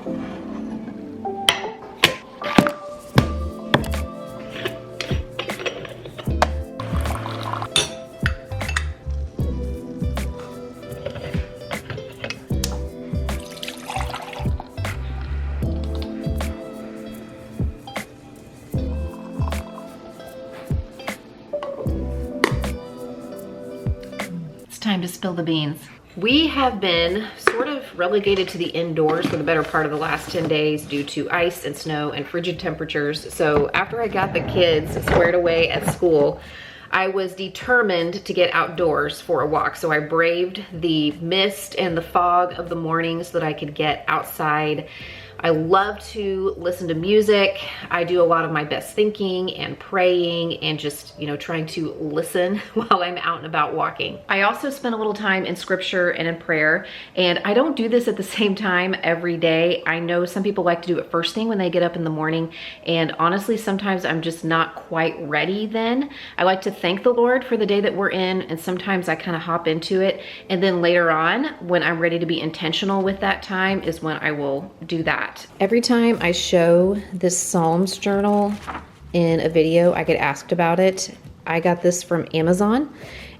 Time to spill the beans. We have been sort of relegated to the indoors for the better part of the last 10 days due to ice and snow and frigid temperatures. So after I got the kids squared away at school, I was determined to get outdoors for a walk. So I braved the mist and the fog of the morning so that I could get outside. I love to listen to music. I do a lot of my best thinking and praying and just, trying to listen while I'm out and about walking. I also spend a little time in scripture and in prayer, and I don't do this at the same time every day. I know some people like to do it first thing when they get up in the morning, and honestly, sometimes I'm just not quite ready then. I like to thank the Lord for the day that we're in, and sometimes I kind of hop into it, and then later on, when I'm ready to be intentional with that time, is when I will do that. Every time I show this Psalms journal in a video, I get asked about it. I got this from Amazon,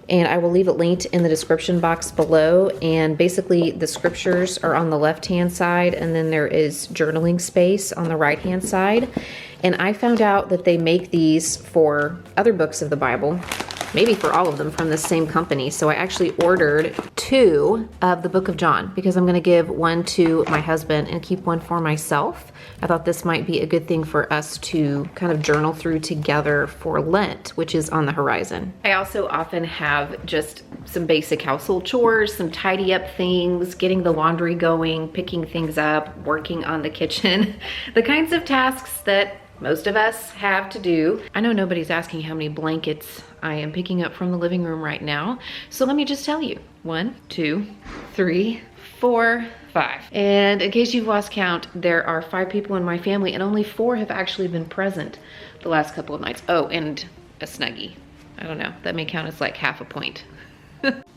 and I will leave it linked in the description box below. And basically the scriptures are on the left-hand side, and then there is journaling space on the right-hand side. And I found out that they make these for other books of the Bible, maybe for all of them, from the same company. So I actually ordered 2 of the book of John because I'm gonna give one to my husband and keep one for myself. I thought this might be a good thing for us to kind of journal through together for Lent, which is on the horizon. I also often have just some basic household chores, some tidy up things, getting the laundry going, picking things up, working on the kitchen, the kinds of tasks that most of us have to do. I know nobody's asking how many blankets I am picking up from the living room right now. So let me just tell you, 1, 2, 3, 4, 5. And in case you've lost count, there are 5 people in my family and only 4 have actually been present the last couple of nights. Oh, and a Snuggie. I don't know, that may count as like half a point.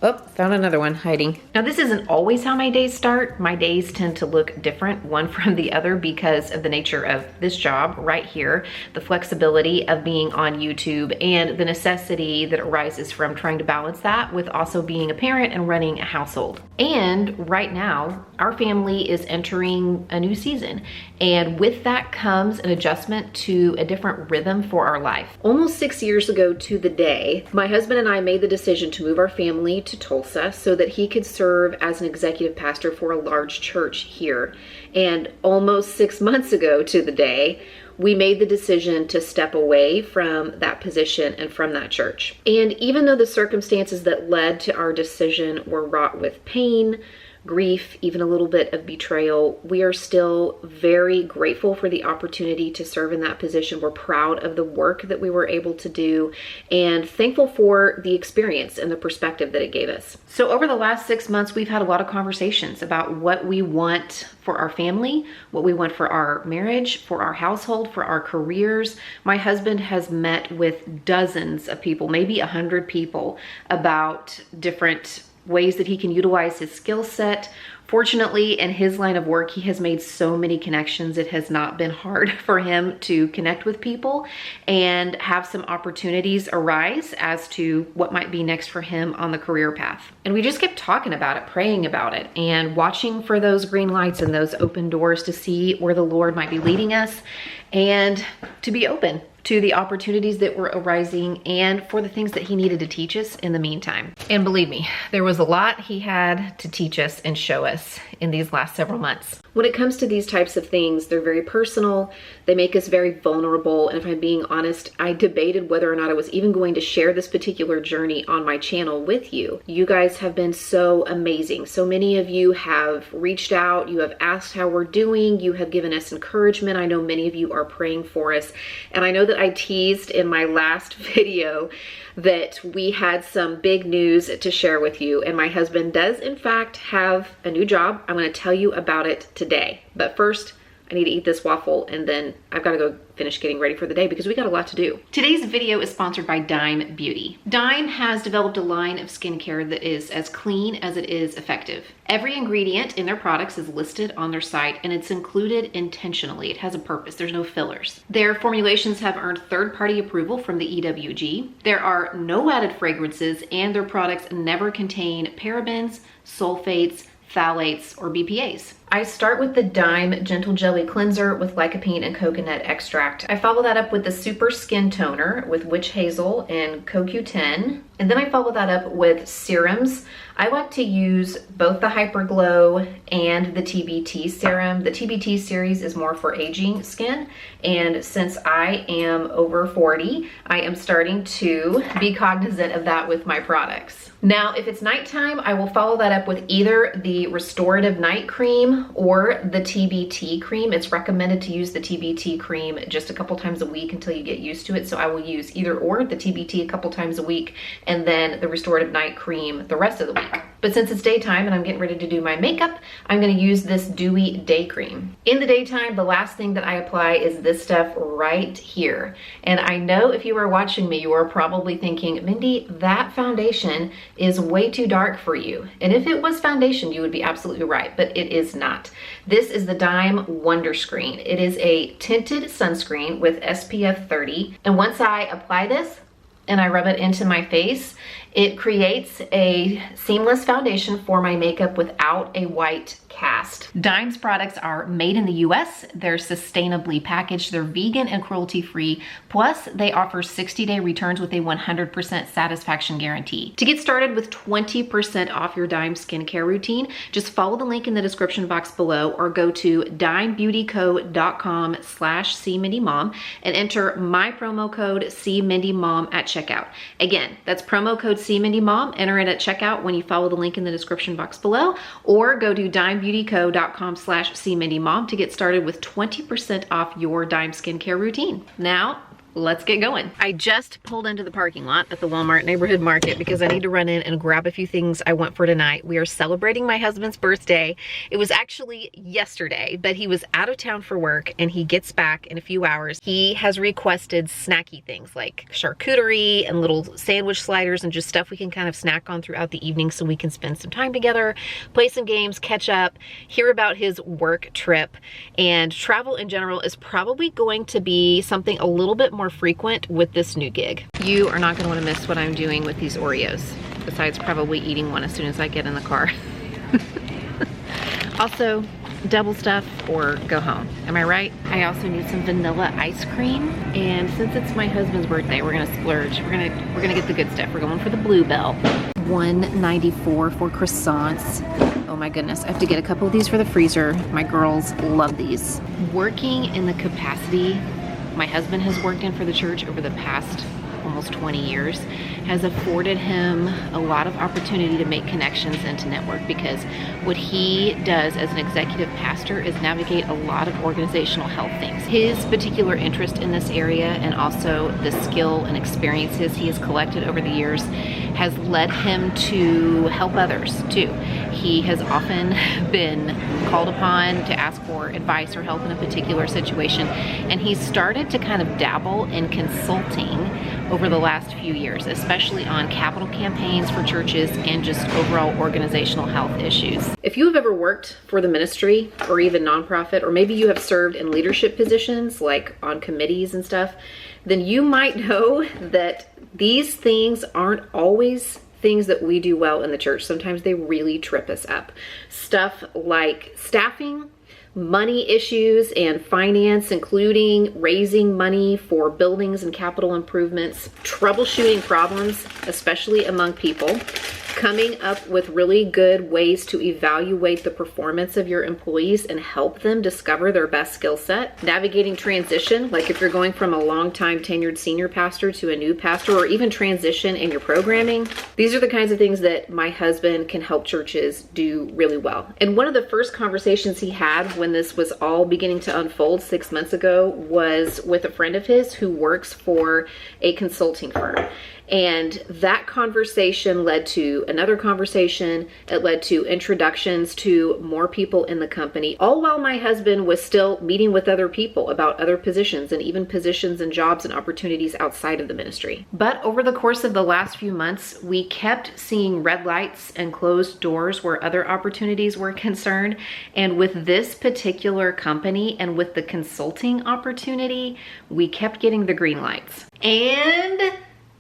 Oh, found another one hiding. Now this isn't always how my days start. My days tend to look different one from the other because of the nature of this job right here, the flexibility of being on YouTube, and the necessity that arises from trying to balance that with also being a parent and running a household. And right now, our family is entering a new season. And with that comes an adjustment to a different rhythm for our life. Almost 6 years ago to the day, my husband and I made the decision to move our family to Tulsa so that he could serve as an executive pastor for a large church here. And almost 6 months ago to the day, we made the decision to step away from that position and from that church. And even though the circumstances that led to our decision were wrought with pain, grief, even a little bit of betrayal, we are still very grateful for the opportunity to serve in that position. We're proud of the work that we were able to do and thankful for the experience and the perspective that it gave us. So over the last 6 months, we've had a lot of conversations about what we want for our family, what we want for our marriage, for our household, for our careers. My husband has met with dozens of people, maybe 100 people, about different ways that he can utilize his skill set. Fortunately, in his line of work, he has made so many connections. It has not been hard for him to connect with people and have some opportunities arise as to what might be next for him on the career path. And we just kept talking about it, praying about it, and watching for those green lights and those open doors to see where the Lord might be leading us and to be open to the opportunities that were arising and for the things that he needed to teach us in the meantime. And believe me, there was a lot he had to teach us and show us in these last several months. When it comes to these types of things, they're very personal. They make us very vulnerable. And if I'm being honest, I debated whether or not I was even going to share this particular journey on my channel with you. You guys have been so amazing. So many of you have reached out. You have asked how we're doing. You have given us encouragement. I know many of you are praying for us. And I know that I teased in my last video that we had some big news to share with you, and my husband does in fact have a new job. I'm going to tell you about it today. But first, I need to eat this waffle, and then I've got to go finish getting ready for the day because we got a lot to do. Today's video is sponsored by Dime Beauty. Dime has developed a line of skincare that is as clean as it is effective. Every ingredient in their products is listed on their site, and it's included intentionally. It has a purpose. There's no fillers. Their formulations have earned third-party approval from the EWG. There are no added fragrances, and their products never contain parabens, sulfates, phthalates, or BPAs. I start with the Dime Gentle Jelly Cleanser with lycopene and coconut extract. I follow that up with the Super Skin Toner with witch hazel and CoQ10. And then I follow that up with serums. I like to use both the Hyperglow and the TBT serum. The TBT series is more for aging skin. And since I am over 40, I am starting to be cognizant of that with my products. Now, if it's nighttime, I will follow that up with either the Restorative Night Cream or the TBT cream. It's recommended to use the TBT cream just a couple times a week until you get used to it. So I will use either or, the TBT a couple times a week, and then the Restorative Night Cream the rest of the week. But since it's daytime and I'm getting ready to do my makeup, I'm gonna use this Dewy Day Cream. In the daytime, the last thing that I apply is this stuff right here. And I know if you are watching me, you are probably thinking, Mindy, that foundation is way too dark for you. And if it was foundation, you would be absolutely right, but it is not. This is the Dime Wonder Screen. It is a tinted sunscreen with SPF 30. And once I apply this and I rub it into my face, it creates a seamless foundation for my makeup without a white cast. Dime's products are made in the US, they're sustainably packaged, they're vegan and cruelty-free, plus they offer 60-day returns with a 100% satisfaction guarantee. To get started with 20% off your Dime skincare routine, just follow the link in the description box below or go to dimebeautyco.com/cmindymom and enter my promo code cmindymom at checkout. Again, that's promo code cmindymom, enter it at checkout when you follow the link in the description box below, or go to dimebeautyco.com/cmindymom to get started with 20% off your Dime skincare routine. Now, let's get going. I just pulled into the parking lot at the Walmart neighborhood market because I need to run in and grab a few things I want for tonight. We are celebrating my husband's birthday. It was actually yesterday, but he was out of town for work and he gets back in a few hours. He has requested snacky things like charcuterie and little sandwich sliders and just stuff we can kind of snack on throughout the evening so we can spend some time together, play some games, catch up, hear about his work trip, and travel in general is probably going to be something a little bit more frequent with this new gig. You are not going to want to miss what I'm doing with these Oreos, besides probably eating one as soon as I get in the car. Also, double stuff or go home. Am I right? I also need some vanilla ice cream, and since it's my husband's birthday, we're gonna splurge. We're gonna get the good stuff. We're going for the Bluebell. $1.94 for croissants. Oh my goodness, I have to get a couple of these for the freezer. My girls love these. Working in the capacity my husband has worked in for the church over the past almost 20 years has afforded him a lot of opportunity to make connections and to network, because what he does as an executive pastor is navigate a lot of organizational health things. His particular interest in this area and also the skill and experiences he has collected over the years has led him to help others too. He has often been called upon to ask for advice or help in a particular situation, and he's started to kind of dabble in consulting over the last few years, especially on capital campaigns for churches and just overall organizational health issues. If you have ever worked for the ministry or even nonprofit, or maybe you have served in leadership positions like on committees and stuff, then you might know that these things aren't always things that we do well in the church. Sometimes they really trip us up. Stuff like staffing, money issues, and finance, including raising money for buildings and capital improvements, troubleshooting problems, especially among people, coming up with really good ways to evaluate the performance of your employees and help them discover their best skill set, navigating transition, like if you're going from a long-time tenured senior pastor to a new pastor, or even transition in your programming. These are the kinds of things that my husband can help churches do really well. And one of the first conversations he had when this was all beginning to unfold 6 months ago was with a friend of his who works for a consulting firm. And that conversation led to another conversation. It led to introductions to more people in the company, all while my husband was still meeting with other people about other positions and even positions and jobs and opportunities outside of the ministry. But over the course of the last few months, we kept seeing red lights and closed doors where other opportunities were concerned. And with this particular company and with the consulting opportunity, we kept getting the green lights. And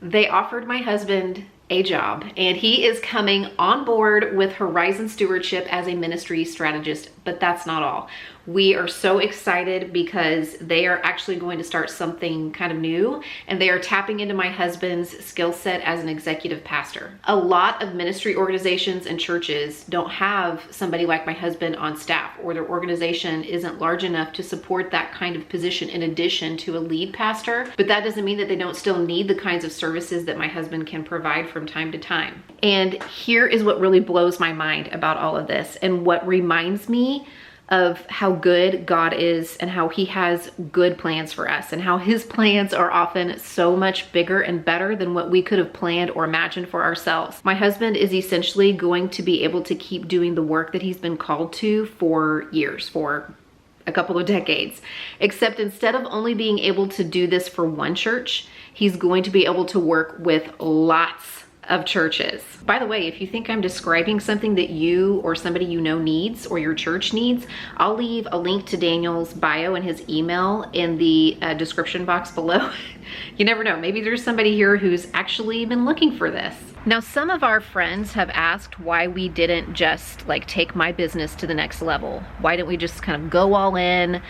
they offered my husband a job, and he is coming on board with Horizon Stewardship as a ministry strategist. But that's not all. We are so excited because they are actually going to start something kind of new, and they are tapping into my husband's skill set as an executive pastor. A lot of ministry organizations and churches don't have somebody like my husband on staff, or their organization isn't large enough to support that kind of position in addition to a lead pastor. But that doesn't mean that they don't still need the kinds of services that my husband can provide from time to time. And here is what really blows my mind about all of this, and what reminds me of how good God is and how he has good plans for us, and how his plans are often so much bigger and better than what we could have planned or imagined for ourselves. My husband is essentially going to be able to keep doing the work that he's been called to for years, for a couple of decades, except instead of only being able to do this for one church, he's going to be able to work with lots of churches. By the way, if you think I'm describing something that you or somebody you know needs, or your church needs, I'll leave a link to Daniel's bio and his email in the description box below. You never know, maybe there's somebody here who's actually been looking for this. Now, some of our friends have asked why we didn't just like take my business to the next level. Why didn't we just kind of go all in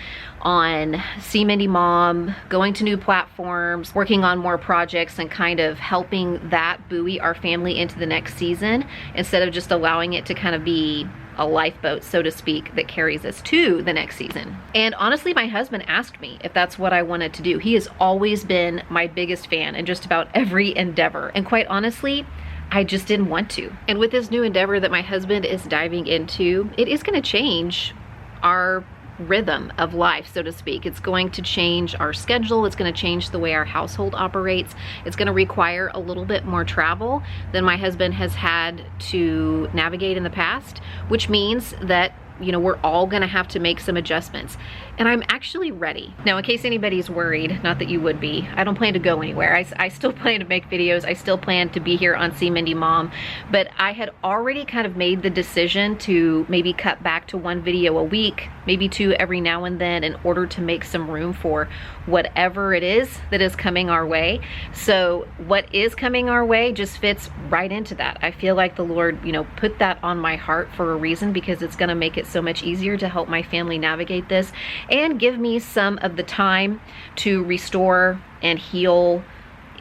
on See Mindy Mom, going to new platforms, working on more projects, and kind of helping that buoy our family into the next season, instead of just allowing it to kind of be a lifeboat, so to speak, that carries us to the next season. And honestly, my husband asked me if that's what I wanted to do. He has always been my biggest fan in just about every endeavor. And quite honestly, I just didn't want to. And with this new endeavor that my husband is diving into, it is going to change our rhythm of life, so to speak. It's going to change our schedule. It's going to change the way our household operates. It's going to require a little bit more travel than my husband has had to navigate in the past, which means that, you know, we're all going to have to make some adjustments. And I'm actually ready. Now, in case anybody's worried, not that you would be, I don't plan to go anywhere. I still plan to make videos. I still plan to be here on See Mindy Mom, but I had already kind of made the decision to maybe cut back to one video a week, maybe two every now and then, in order to make some room for whatever it is that is coming our way. So what is coming our way just fits right into that. I feel like the Lord, you know, put that on my heart for a reason, because it's going to make it so much easier to help my family navigate this, and give me some of the time to restore and heal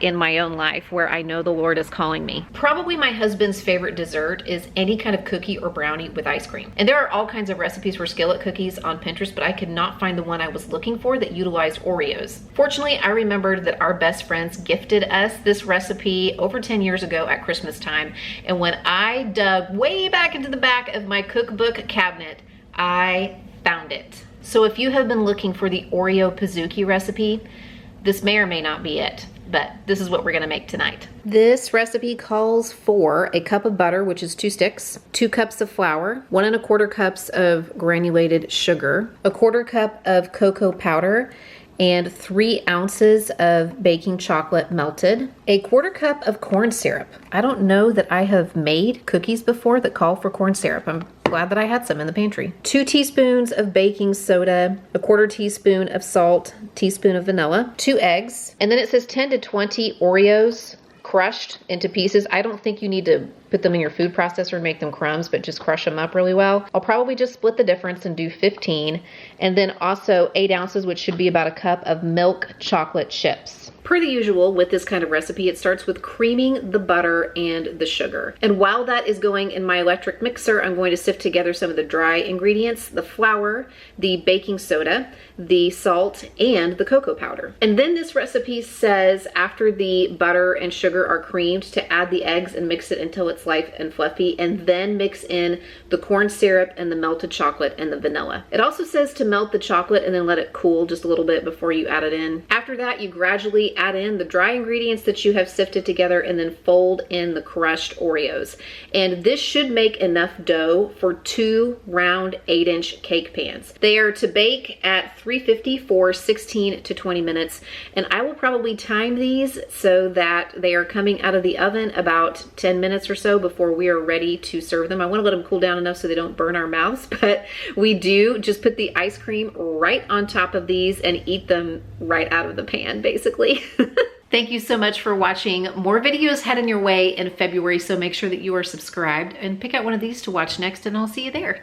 in my own life where I know the Lord is calling me. Probably my husband's favorite dessert is any kind of cookie or brownie with ice cream. And there are all kinds of recipes for skillet cookies on Pinterest, but I could not find the one I was looking for that utilized Oreos. Fortunately, I remembered that our best friends gifted us this recipe over 10 years ago at Christmas time. And when I dug way back into the back of my cookbook cabinet, I found it. So if you have been looking for the Oreo Pizookie recipe, this may or may not be it, but this is what we're gonna make tonight. This recipe calls for a cup of butter, which is 2 sticks, 2 cups of flour, 1 1/4 cups of granulated sugar, 1/4 cup of cocoa powder, and 3 ounces of baking chocolate melted, 1/4 cup of corn syrup. I don't know that I have made cookies before that call for corn syrup. I'm glad that I had some in the pantry. 2 teaspoons of baking soda, 1/4 teaspoon of salt, teaspoon of vanilla, 2 eggs, and then it says 10 to 20 Oreos crushed into pieces. I don't think you need to put them in your food processor and make them crumbs, but just crush them up really well. I'll probably just split the difference and do 15. And then also 8 ounces, which should be about a cup of milk chocolate chips. Per the usual with this kind of recipe, it starts with creaming the butter and the sugar. And while that is going in my electric mixer, I'm going to sift together some of the dry ingredients, the flour, the baking soda, the salt, and the cocoa powder. And then this recipe says after the butter and sugar are creamed to add the eggs and mix it until it's it's light and fluffy, and then mix in the corn syrup and the melted chocolate and the vanilla. It also says to melt the chocolate and then let it cool just a little bit before you add it in. After that, you gradually add in the dry ingredients that you have sifted together and then fold in the crushed Oreos. And this should make enough dough for 2 round 8-inch cake pans. They are to bake at 350 for 16 to 20 minutes. And I will probably time these so that they are coming out of the oven about 10 minutes or so before we are ready to serve them. I want to let them cool down enough so they don't burn our mouths, but we do just put the ice cream right on top of these and eat them right out of the pan, basically. Thank you so much for watching. More videos heading your way in February, so make sure that you are subscribed and pick out one of these to watch next, and I'll see you there.